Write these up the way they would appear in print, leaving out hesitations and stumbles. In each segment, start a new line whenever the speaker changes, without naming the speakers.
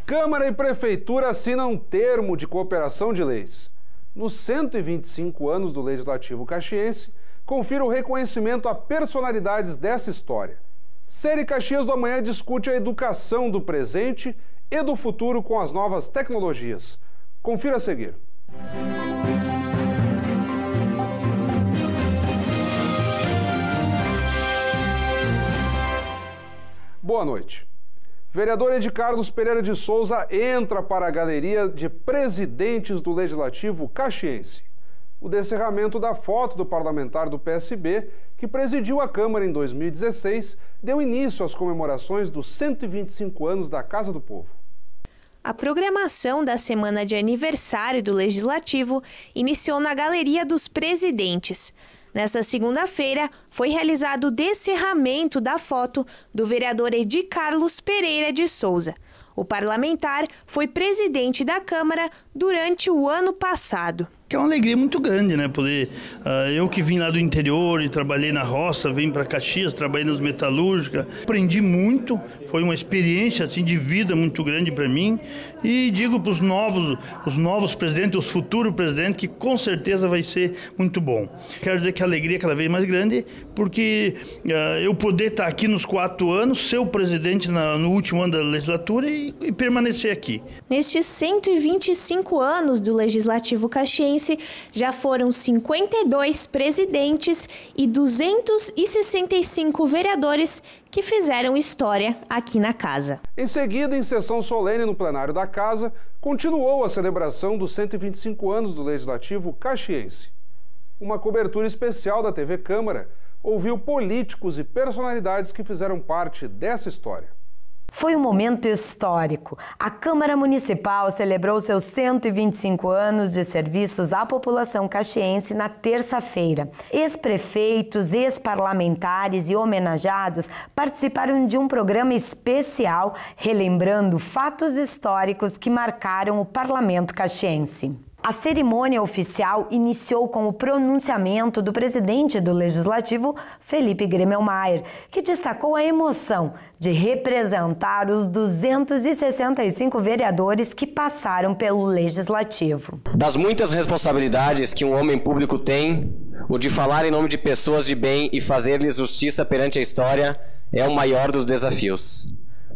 Câmara e Prefeitura assinam um termo de cooperação de leis. Nos 125 anos do Legislativo Caxiense, confira o reconhecimento a personalidades dessa história. Série Caxias do Amanhã discute a educação do presente e do futuro com as novas tecnologias. Confira a seguir. Boa noite. Vereador Edi Carlos Pereira de Souza entra para a galeria de presidentes do Legislativo Caxiense. O descerramento da foto do parlamentar do PSB, que presidiu a Câmara em 2016, deu início às comemorações dos 125 anos da Casa do Povo.
A programação da semana de aniversário do Legislativo iniciou na Galeria dos Presidentes. Nesta segunda-feira, foi realizado o descerramento da foto do vereador Edi Carlos Pereira de Souza. O parlamentar foi presidente da Câmara durante o ano passado.
É uma alegria muito grande, né? Poder, eu que vim lá do interior e trabalhei na roça, vim para Caxias, trabalhei nas metalúrgicas, aprendi muito, foi uma experiência assim, de vida muito grande para mim e digo para os novos presidentes, os futuros presidentes, que com certeza vai ser muito bom. Quero dizer que a alegria é cada vez mais grande, porque eu poder estar aqui nos 4 anos, ser o presidente no último ano da legislatura e permanecer aqui.
Nestes 125 anos do Legislativo Caxiense, já foram 52 presidentes e 265 vereadores que fizeram história aqui na casa.
Em seguida, em sessão solene no plenário da Casa, continuou a celebração dos 125 anos do Legislativo Caxiense. Uma cobertura especial da TV Câmara ouviu políticos e personalidades que fizeram parte dessa história.
Foi um momento histórico. A Câmara Municipal celebrou seus 125 anos de serviços à população caxiense na terça-feira. Ex-prefeitos, ex-parlamentares e homenageados participaram de um programa especial relembrando fatos históricos que marcaram o parlamento caxiense. A cerimônia oficial iniciou com o pronunciamento do presidente do Legislativo, Felipe Gremelmaier, que destacou a emoção de representar os 265 vereadores que passaram pelo Legislativo.
Das muitas responsabilidades que um homem público tem, o de falar em nome de pessoas de bem e fazer-lhes justiça perante a história é o maior dos desafios.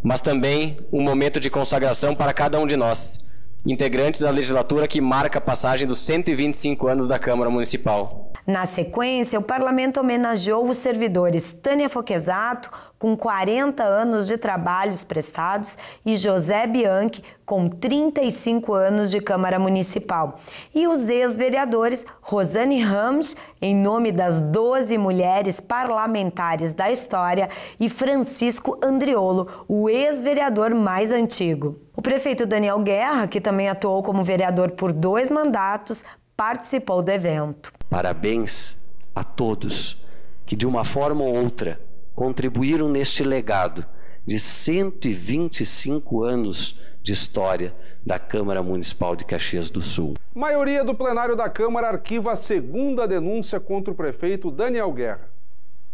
Mas também um momento de consagração para cada um de nós, integrantes da legislatura que marca a passagem dos 125 anos da Câmara Municipal.
Na sequência, o parlamento homenageou os servidores Tânia Foquesato, com 40 anos de trabalhos prestados, e José Bianchi, com 35 anos de Câmara Municipal. E os ex-vereadores Rosane Ramos, em nome das 12 mulheres parlamentares da história, e Francisco Andriolo, o ex-vereador mais antigo. O prefeito Daniel Guerra, que também atuou como vereador por 2 mandatos, participou do evento.
Parabéns a todos que, de uma forma ou outra, contribuíram neste legado de 125 anos de história da Câmara Municipal de Caxias do Sul.
Maioria do plenário da Câmara arquiva a segunda denúncia contra o prefeito Daniel Guerra.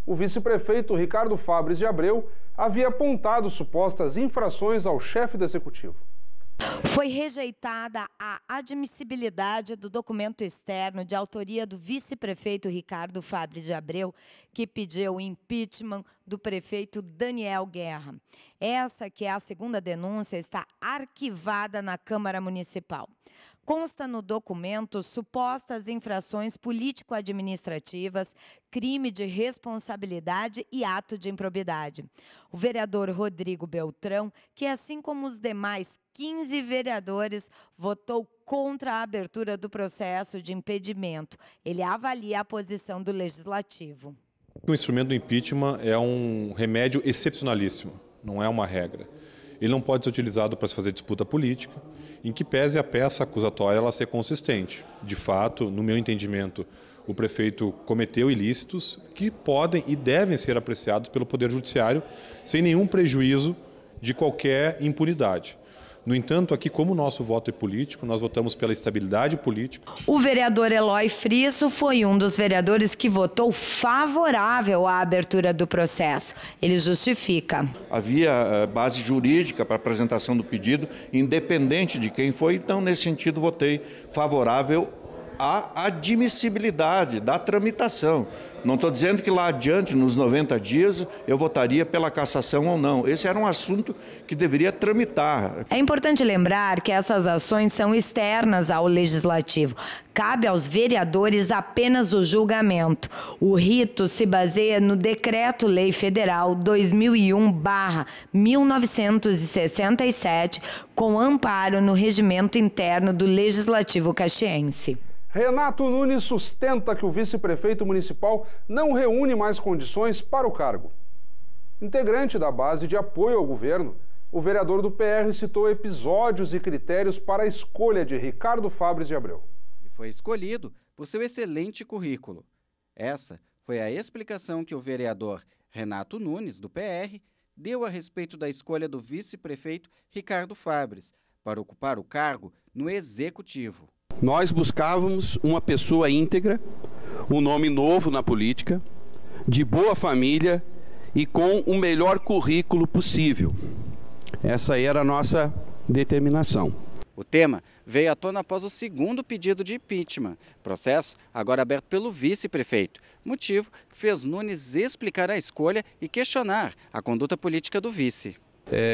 O vice-prefeito Ricardo Fabres de Abreu havia apontado supostas infrações ao chefe do executivo.
Foi rejeitada a admissibilidade do documento externo de autoria do vice-prefeito Ricardo Fabres de Abreu, que pediu o impeachment do prefeito Daniel Guerra. Essa, que é a segunda denúncia, está arquivada na Câmara Municipal. Consta no documento supostas infrações político-administrativas, crime de responsabilidade e ato de improbidade. O vereador Rodrigo Beltrão, que assim como os demais 15 vereadores, votou contra a abertura do processo de impedimento. Ele avalia a posição do Legislativo.
O instrumento do impeachment é um remédio excepcionalíssimo, não é uma regra. Ele não pode ser utilizado para se fazer disputa política, em que pese a peça acusatória ela ser consistente. De fato, no meu entendimento, o prefeito cometeu ilícitos que podem e devem ser apreciados pelo Poder Judiciário sem nenhum prejuízo de qualquer impunidade. No entanto, aqui, como o nosso voto é político, nós votamos pela estabilidade política.
O vereador Eloy Frisso foi um dos vereadores que votou favorável à abertura do processo. Ele justifica.
Havia base jurídica para a apresentação do pedido, independente de quem foi, então, nesse sentido, votei favorável à admissibilidade da tramitação. Não estou dizendo que lá adiante, nos 90 dias, eu votaria pela cassação ou não. Esse era um assunto que deveria tramitar.
É importante lembrar que essas ações são externas ao Legislativo. Cabe aos vereadores apenas o julgamento. O rito se baseia no Decreto-Lei Federal 2001/1967, com amparo no regimento interno do Legislativo caxiense.
Renato Nunes sustenta que o vice-prefeito municipal não reúne mais condições para o cargo. Integrante da base de apoio ao governo, o vereador do PR citou episódios e critérios para a escolha de Ricardo Fabres de Abreu.
Ele foi escolhido por seu excelente currículo. Essa foi a explicação que o vereador Renato Nunes, do PR, deu a respeito da escolha do vice-prefeito Ricardo Fabres para ocupar o cargo no Executivo.
Nós buscávamos uma pessoa íntegra, um nome novo na política, de boa família e com o melhor currículo possível. Essa era a nossa determinação.
O tema veio à tona após o segundo pedido de impeachment, processo agora aberto pelo vice-prefeito, motivo que fez Nunes explicar a escolha e questionar a conduta política do vice.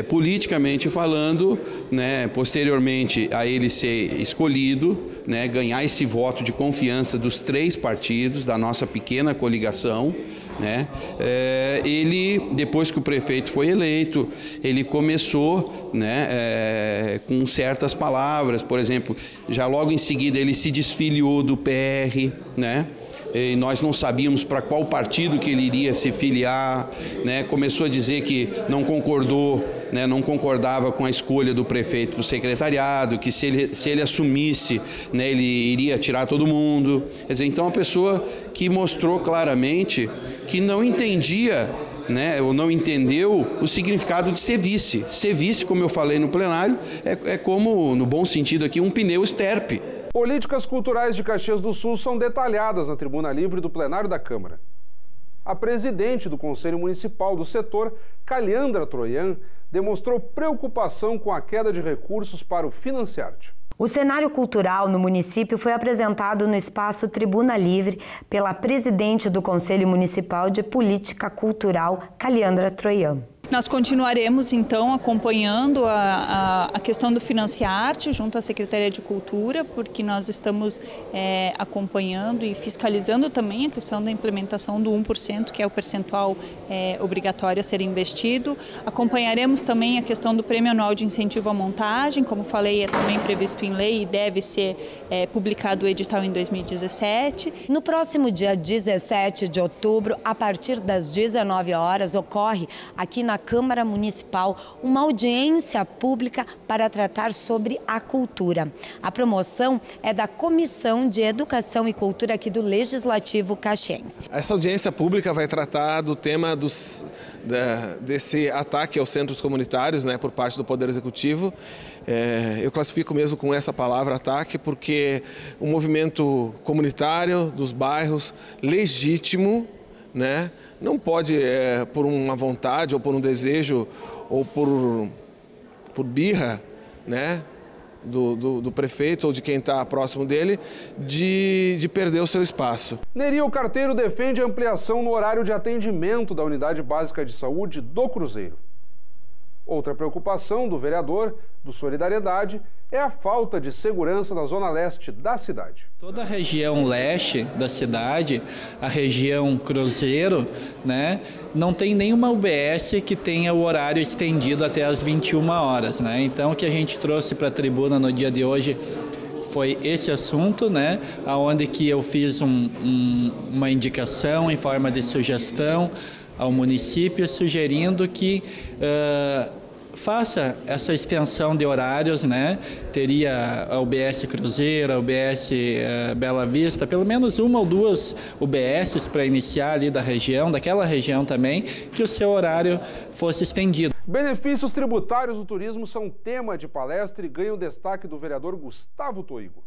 Politicamente falando, né, posteriormente a ele ser escolhido, né, ganhar esse voto de confiança dos 3 partidos da nossa pequena coligação, né, ele, depois que o prefeito foi eleito, ele começou, né, com certas palavras, por exemplo, já logo em seguida ele se desfiliou do PR, né? E nós não sabíamos para qual partido que ele iria se filiar, né? Começou a dizer que não concordou, né? Não concordava com a escolha do prefeito para o secretariado, que se ele assumisse, né, ele iria tirar todo mundo. Quer dizer, então, uma pessoa que mostrou claramente que não entendia, né, ou não entendeu o significado de ser vice. Ser vice, como eu falei no plenário, é como, no bom sentido aqui, um pneu Sterp.
Políticas culturais de Caxias do Sul são detalhadas na tribuna livre do plenário da Câmara. A presidente do Conselho Municipal do setor, Caliandra Troian, demonstrou preocupação com a queda de recursos para o Financiarte.
O cenário cultural no município foi apresentado no espaço Tribuna Livre pela presidente do Conselho Municipal de Política Cultural, Caliandra Troian.
Nós continuaremos, então, acompanhando a questão do Financiarte junto à Secretaria de Cultura, porque nós estamos acompanhando e fiscalizando também a questão da implementação do 1%, que é o percentual obrigatório a ser investido. Acompanharemos também a questão do Prêmio Anual de Incentivo à Montagem, como falei, é também previsto em lei e deve ser publicado o edital em 2017.
No próximo dia 17 de outubro, a partir das 19 horas, ocorre aqui na Câmara Municipal uma audiência pública para tratar sobre a cultura. A promoção é da Comissão de Educação e Cultura aqui do Legislativo caxiense.
Essa audiência pública vai tratar do tema desse ataque aos centros comunitários, né, por parte do Poder Executivo. Eu classifico mesmo com essa palavra ataque porque o movimento comunitário dos bairros legítimo, né, não pode, por uma vontade ou por um desejo ou por birra, né, do prefeito ou de quem está próximo dele, de perder o seu espaço.
Nerio Carteiro defende a ampliação no horário de atendimento da Unidade Básica de Saúde do Cruzeiro. Outra preocupação do vereador do Solidariedade é a falta de segurança na zona leste da cidade.
Toda a região leste da cidade, a região Cruzeiro, né, não tem nenhuma UBS que tenha o horário estendido até as 21 horas. Né? Então, o que a gente trouxe para a tribuna no dia de hoje foi esse assunto, né, onde que eu fiz uma indicação em forma de sugestão ao município, sugerindo que faça essa extensão de horários, né? Teria a UBS Cruzeiro, a UBS Bela Vista, pelo menos uma ou duas UBSs para iniciar ali da região, daquela região também, que o seu horário fosse estendido.
Benefícios tributários do turismo são tema de palestra e ganham destaque do vereador Gustavo Toigo.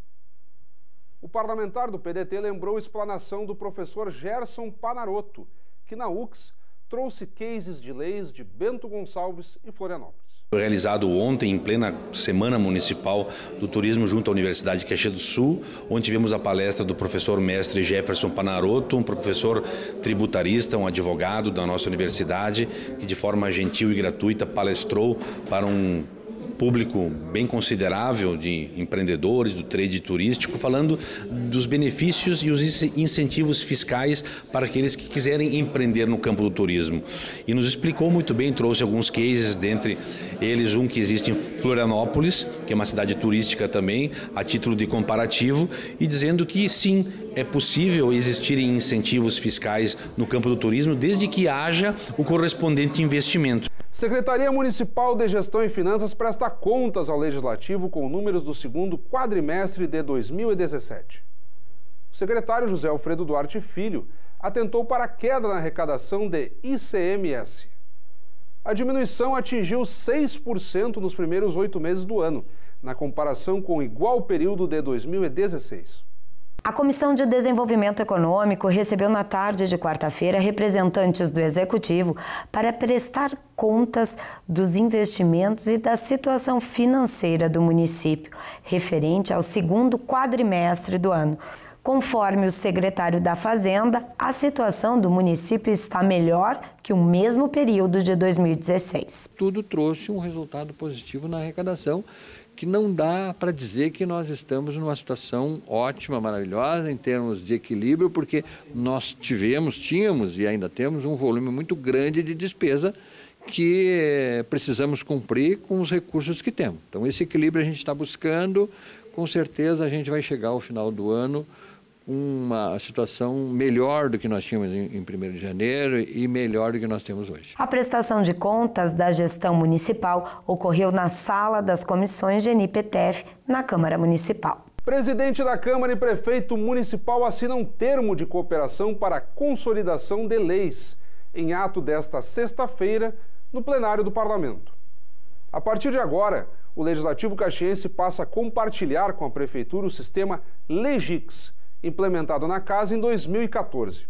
O parlamentar do PDT lembrou a explanação do professor Gerson Panarotto, que na UX trouxe cases de leis de Bento Gonçalves e Florianópolis.
Foi realizado ontem, em plena Semana Municipal do Turismo, junto à Universidade de Caxias do Sul, onde tivemos a palestra do professor mestre Jefferson Panarotto, um professor tributarista, um advogado da nossa universidade, que de forma gentil e gratuita palestrou para um público bem considerável de empreendedores do trade turístico, falando dos benefícios e os incentivos fiscais para aqueles que quiserem empreender no campo do turismo. E nos explicou muito bem, trouxe alguns cases, dentre eles um que existe em Florianópolis, que é uma cidade turística também, a título de comparativo, e dizendo que sim, é possível existirem incentivos fiscais no campo do turismo, desde que haja o correspondente investimento.
Secretaria Municipal de Gestão e Finanças presta contas ao Legislativo com números do segundo quadrimestre de 2017. O secretário José Alfredo Duarte Filho atentou para a queda na arrecadação de ICMS. A diminuição atingiu 6% nos primeiros 8 meses do ano, na comparação com o igual período de 2016.
A Comissão de Desenvolvimento Econômico recebeu na tarde de quarta-feira representantes do Executivo para prestar contas dos investimentos e da situação financeira do município, referente ao segundo quadrimestre do ano. Conforme o secretário da Fazenda, a situação do município está melhor que o mesmo período de 2016.
Tudo trouxe um resultado positivo na arrecadação, que não dá para dizer que nós estamos numa situação ótima, maravilhosa em termos de equilíbrio, porque nós tínhamos e ainda temos um volume muito grande de despesa que precisamos cumprir com os recursos que temos. Então esse equilíbrio a gente está buscando, com certeza a gente vai chegar ao final do ano com uma situação melhor do que nós tínhamos em 1º de janeiro e melhor do que nós temos hoje.
A prestação de contas da gestão municipal ocorreu na sala das comissões GENI-PTF, na Câmara Municipal.
Presidente da Câmara e prefeito municipal assinam um termo de cooperação para a consolidação de leis, em ato desta sexta-feira, no plenário do Parlamento. A partir de agora, o Legislativo Caxiense passa a compartilhar com a Prefeitura o sistema Legix, implementado na casa em 2014.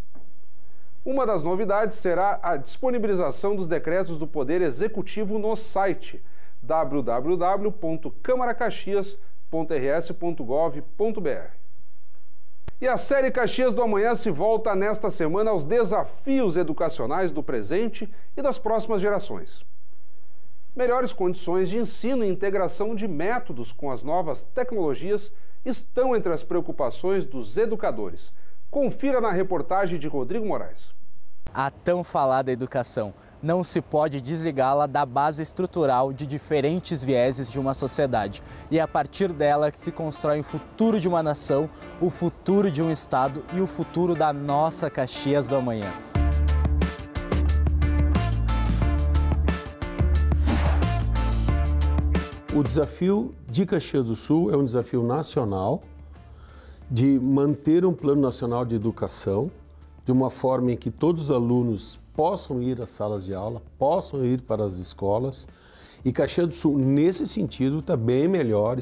Uma das novidades será a disponibilização dos decretos do Poder Executivo no site www.camaracaxias.rs.gov.br. E a série Caxias do Amanhã se volta nesta semana aos desafios educacionais do presente e das próximas gerações. Melhores condições de ensino e integração de métodos com as novas tecnologias estão entre as preocupações dos educadores. Confira na reportagem de Rodrigo Moraes.
A tão falada educação não se pode desligá-la da base estrutural de diferentes vieses de uma sociedade. E é a partir dela que se constrói o futuro de uma nação, o futuro de um estado e o futuro da nossa Caxias do Amanhã.
O desafio de Caxias do Sul é um desafio nacional de manter um plano nacional de educação de uma forma em que todos os alunos possam ir às salas de aula, possam ir para as escolas. E Caxias do Sul, nesse sentido, está bem melhor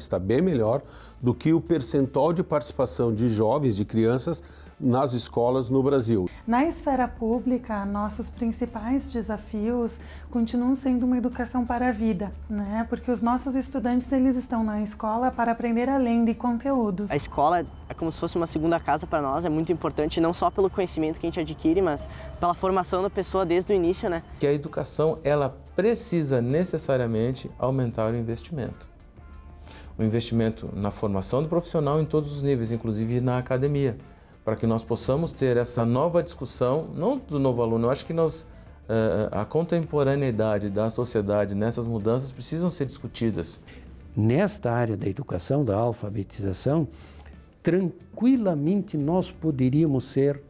do que o percentual de participação de jovens, de crianças, nas escolas no Brasil.
Na esfera pública, nossos principais desafios continuam sendo uma educação para a vida, né? Porque os nossos estudantes, eles estão na escola para aprender além de conteúdos.
A escola é como se fosse uma segunda casa para nós, é muito importante, não só pelo conhecimento que a gente adquire, mas pela formação da pessoa desde o início, né?
Que a educação, ela precisa necessariamente aumentar o investimento. O investimento na formação do profissional em todos os níveis, inclusive na academia, para que nós possamos ter essa nova discussão, não do novo aluno, eu acho que a contemporaneidade da sociedade nessas mudanças precisam ser discutidas.
Nesta área da educação, da alfabetização, tranquilamente nós poderíamos ser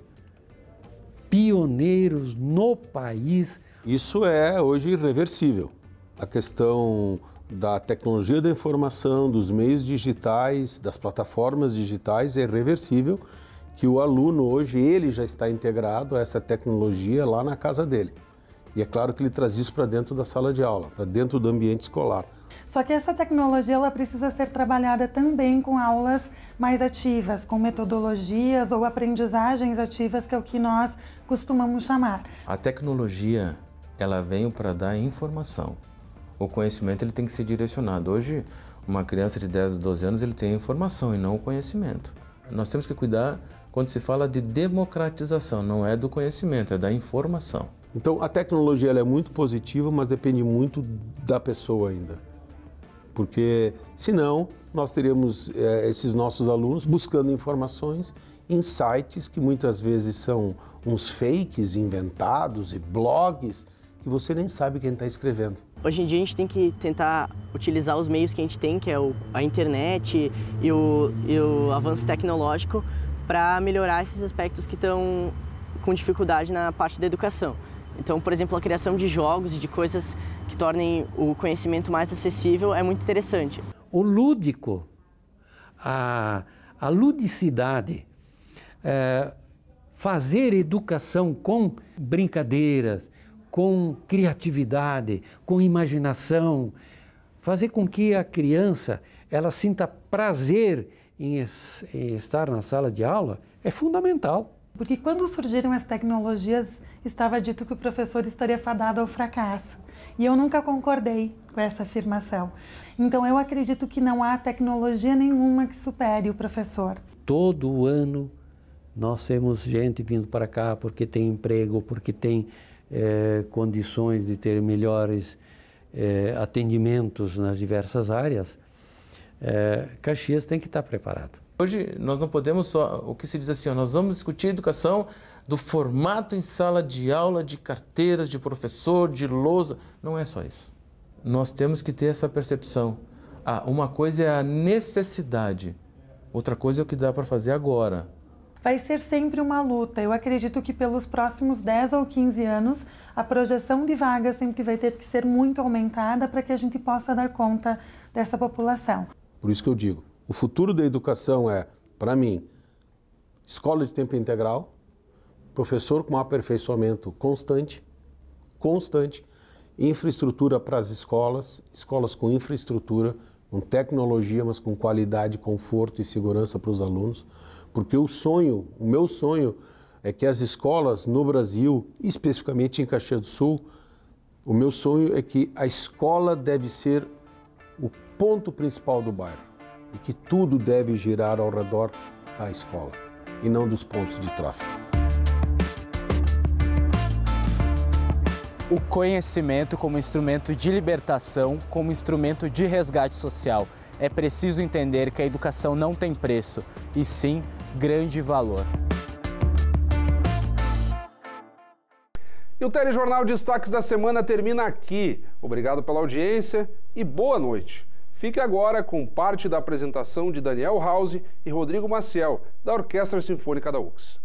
pioneiros no país.
Isso é hoje irreversível. A questão da tecnologia da informação, dos meios digitais, das plataformas digitais é irreversível, que o aluno hoje ele já está integrado a essa tecnologia lá na casa dele. E é claro que ele traz isso para dentro da sala de aula, para dentro do ambiente escolar.
Só que essa tecnologia ela precisa ser trabalhada também com aulas mais ativas, com metodologias ou aprendizagens ativas, que é o que nós costumamos chamar.
A tecnologia, ela veio para dar informação. O conhecimento ele tem que ser direcionado. Hoje, uma criança de 10, 12 anos, ele tem a informação e não o conhecimento. Nós temos que cuidar quando se fala de democratização, não é do conhecimento, é da informação.
Então, a tecnologia ela é muito positiva, mas depende muito da pessoa ainda. Porque, senão, nós teríamos esses nossos alunos buscando informações em sites que muitas vezes são uns fakes inventados e blogs que você nem sabe quem está escrevendo.
Hoje em dia a gente tem que tentar utilizar os meios que a gente tem, que é a internet e o avanço tecnológico, para melhorar esses aspectos que estão com dificuldade na parte da educação. Então, por exemplo, a criação de jogos e de coisas que tornem o conhecimento mais acessível é muito interessante.
O lúdico, a ludicidade, fazer educação com brincadeiras, com criatividade, com imaginação, fazer com que a criança ela sinta prazer em estar na sala de aula é fundamental.
Porque quando surgiram as tecnologias, estava dito que o professor estaria fadado ao fracasso. E eu nunca concordei com essa afirmação. Então eu acredito que não há tecnologia nenhuma que supere o professor.
Todo ano nós temos gente vindo para cá porque tem emprego, porque tem condições de ter melhores atendimentos nas diversas áreas. Caxias tem que estar preparado.
Hoje nós não podemos só, o que se diz assim, nós vamos discutir educação do formato em sala de aula, de carteiras, de professor, de lousa. Não é só isso. Nós temos que ter essa percepção. Uma coisa é a necessidade, outra coisa é o que dá para fazer agora.
Vai ser sempre uma luta. Eu acredito que pelos próximos 10 ou 15 anos, a projeção de vagas sempre vai ter que ser muito aumentada para que a gente possa dar conta dessa população.
Por isso que eu digo, o futuro da educação é, para mim, escola de tempo integral, professor com aperfeiçoamento constante, infraestrutura para as escolas, escolas com infraestrutura, com tecnologia, mas com qualidade, conforto e segurança para os alunos. Porque o meu sonho é que as escolas no Brasil, especificamente em Caxias do Sul, o meu sonho é que a escola deve ser o ponto principal do bairro e que tudo deve girar ao redor da escola e não dos pontos de tráfego.
O conhecimento como instrumento de libertação, como instrumento de resgate social. É preciso entender que a educação não tem preço, e sim grande valor.
E o Telejornal Destaques da Semana termina aqui. Obrigado pela audiência e boa noite. Fique agora com parte da apresentação de Daniel House e Rodrigo Maciel, da Orquestra Sinfônica da UFSC.